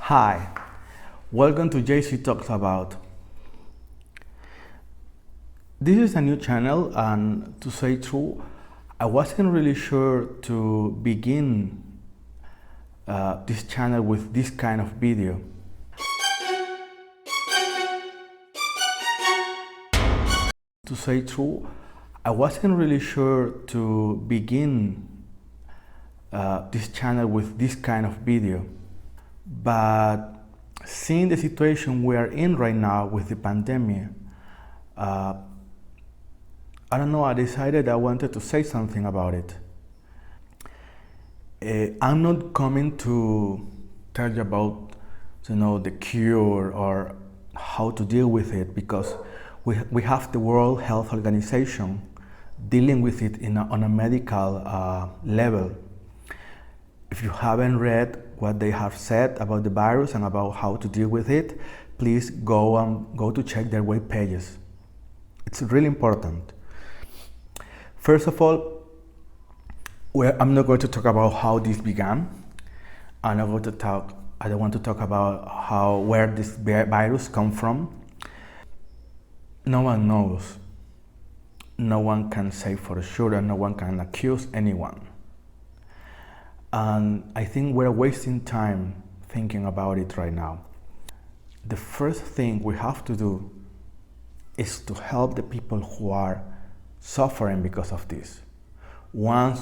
Hi, welcome to JC Talks About. This is a new channel, and to say true, I wasn't really sure to begin this channel with this kind of video. To say true, I wasn't really sure to begin this channel with this kind of video. But seeing the situation we are in right now with the pandemic, I don't know, I decided I wanted to say something about it. I'm not coming to tell you about, the cure or how to deal with it, because we have the World Health Organization dealing with it on a medical level. If you haven't read what they have said about the virus and about how to deal with it, please go to check their web pages. It's really important. First of all, I'm not going to talk about how this began. I don't want to talk about where this virus come from. No one knows. No one can say for sure, and no one can accuse anyone. And I think we're wasting time thinking about it right now. The first thing we have to do is to help the people who are suffering because of this. Once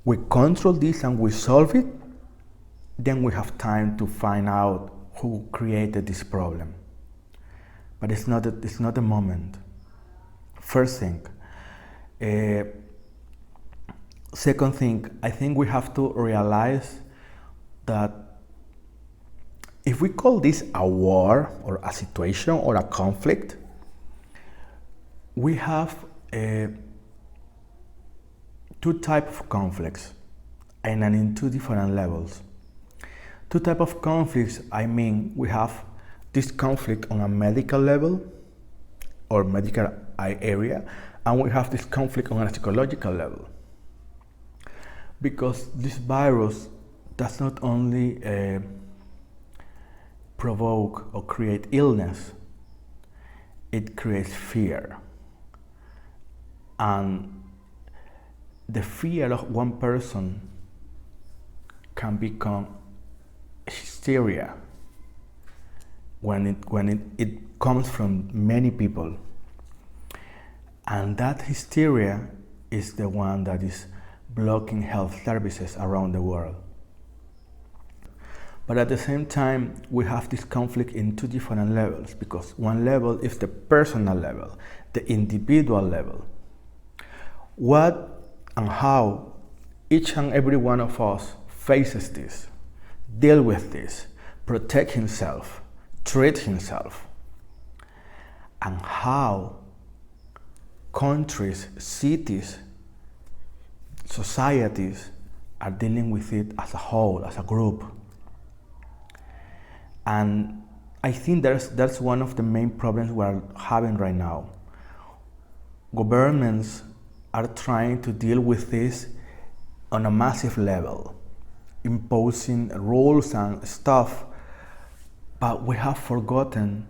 we control this and we solve it, then we have time to find out who created this problem. But it's not the moment. First thing. Second thing, I think we have to realize that if we call this a war or a situation or a conflict, we have two types of conflicts, and in two different levels. Two types of conflicts, I mean, we have this conflict on a medical level or medical area, and we have this conflict on a psychological level. Because this virus does not only provoke or create illness, it creates fear. And the fear of one person can become hysteria when it comes from many people. And that hysteria is the one that is blocking health services around the world. But at the same time, we have this conflict in two different levels, because one level is the personal level, the individual level. What and how each and every one of us faces this, deal with this, protect himself, treat himself, and how countries, cities, societies are dealing with it as a whole, as a group. And I think that's one of the main problems we're having right now. Governments are trying to deal with this on a massive level, imposing rules and stuff, but we have forgotten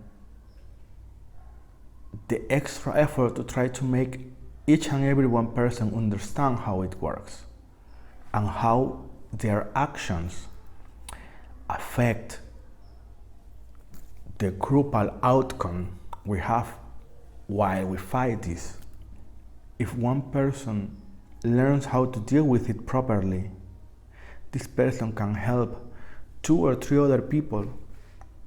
the extra effort to try to make each and every one person understand how it works and how their actions affect the groupal outcome we have while we fight this. If one person learns how to deal with it properly, this person can help 2 or 3 other people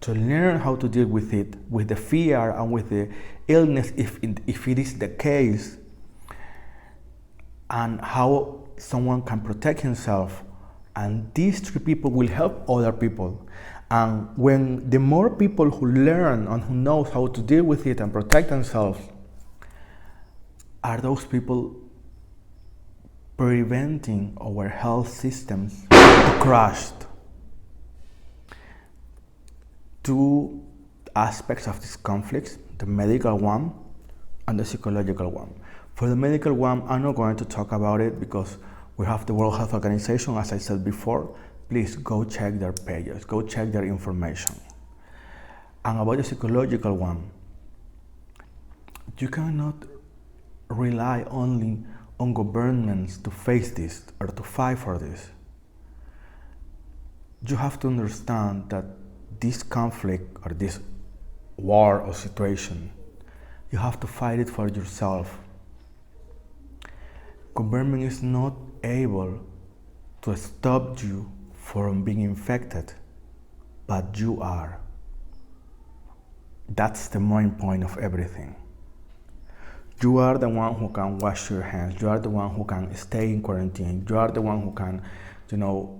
to learn how to deal with it, with the fear and with the illness if it is the case, and how someone can protect himself. And these 3 people will help other people. And when the more people who learn and who knows how to deal with it and protect themselves, are those people preventing our health systems to crash. Two aspects of this conflict, the medical one and the psychological one. For the medical one, I'm not going to talk about it because we have the World Health Organization, as I said before, please go check their pages, go check their information. And about the psychological one, you cannot rely only on governments to face this or to fight for this. You have to understand that this conflict or this war or situation, you have to fight it for yourself. Government is not able to stop you from being infected, but you are. That's the main point of everything. You are the one who can wash your hands. You are the one who can stay in quarantine. You are the one who can,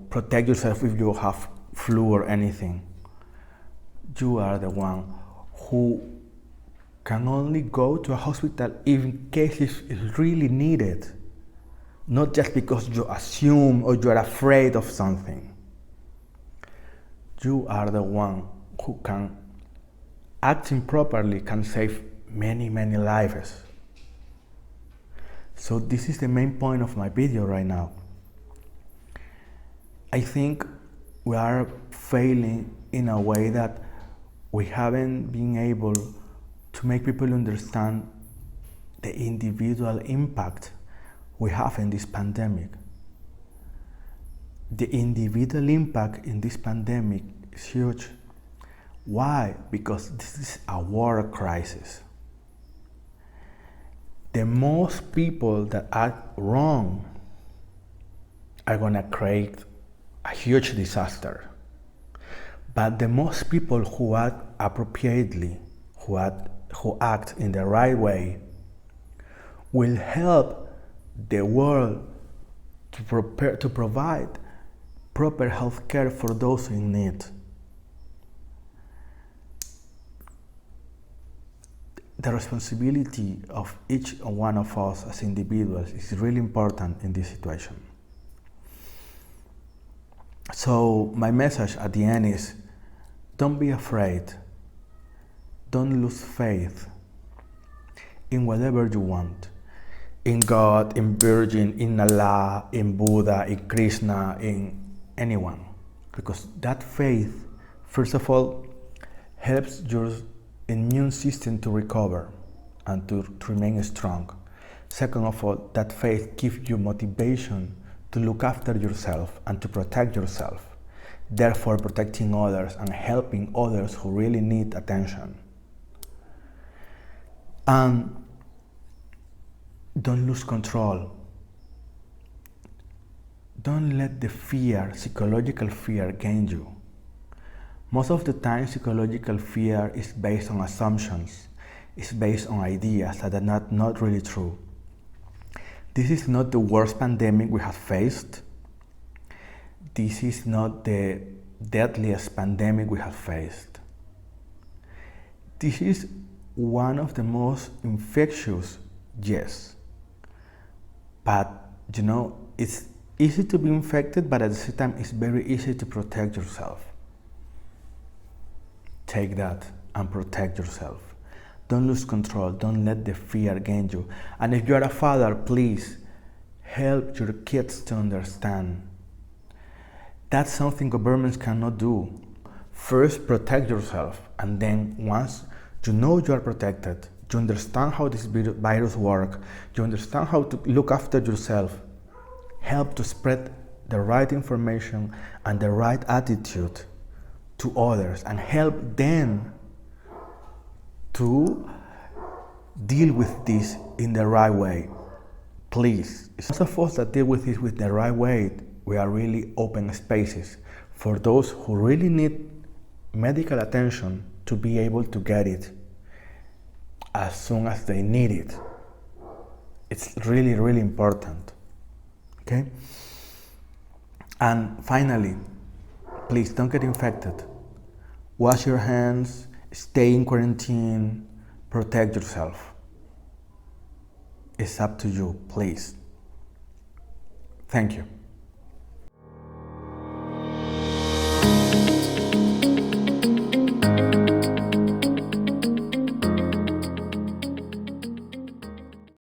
protect yourself if you have flu or anything. You are the one who can only go to a hospital in case it's really needed. Not just because you assume or you are afraid of something. You are the one who can, acting properly, can save many, many lives. So this is the main point of my video right now. I think we are failing in a way that we haven't been able to make people understand the individual impact we have in this pandemic. The individual impact in this pandemic is huge. Why? Because this is a war crisis. The most people that act wrong are gonna create a huge disaster. But the most people who act appropriately, who act in the right way, will help the world to provide proper health care for those in need. The responsibility of each one of us as individuals is really important in this situation. So my message at the end is, don't be afraid. Don't lose faith in whatever you want. In God, in Virgin, in Allah, in Buddha, in Krishna, in anyone. Because that faith, first of all, helps your immune system to recover and to remain strong. Second of all, that faith gives you motivation to look after yourself and to protect yourself, therefore protecting others and helping others who really need attention. And don't lose control. Don't let the fear, psychological fear, gain you. Most of the time, psychological fear is based on assumptions. It's based on ideas that are not really true. This is not the worst pandemic we have faced. This is not the deadliest pandemic we have faced. This is one of the most infectious, yes. But, it's easy to be infected, but at the same time, it's very easy to protect yourself. Take that and protect yourself. Don't lose control. Don't let the fear gain you. And if you are a father, please help your kids to understand. That's something governments cannot do. First, protect yourself. And then once you know you are protected, you understand how this virus works, you understand how to look after yourself, help to spread the right information and the right attitude to others and help them to deal with this in the right way. Please, those of us that deal with this with the right way, we are really open spaces for those who really need medical attention to be able to get it as soon as they need it. It's really, really important. Okay? And finally, please don't get infected. Wash your hands, stay in quarantine, protect yourself. It's up to you, please. Thank you.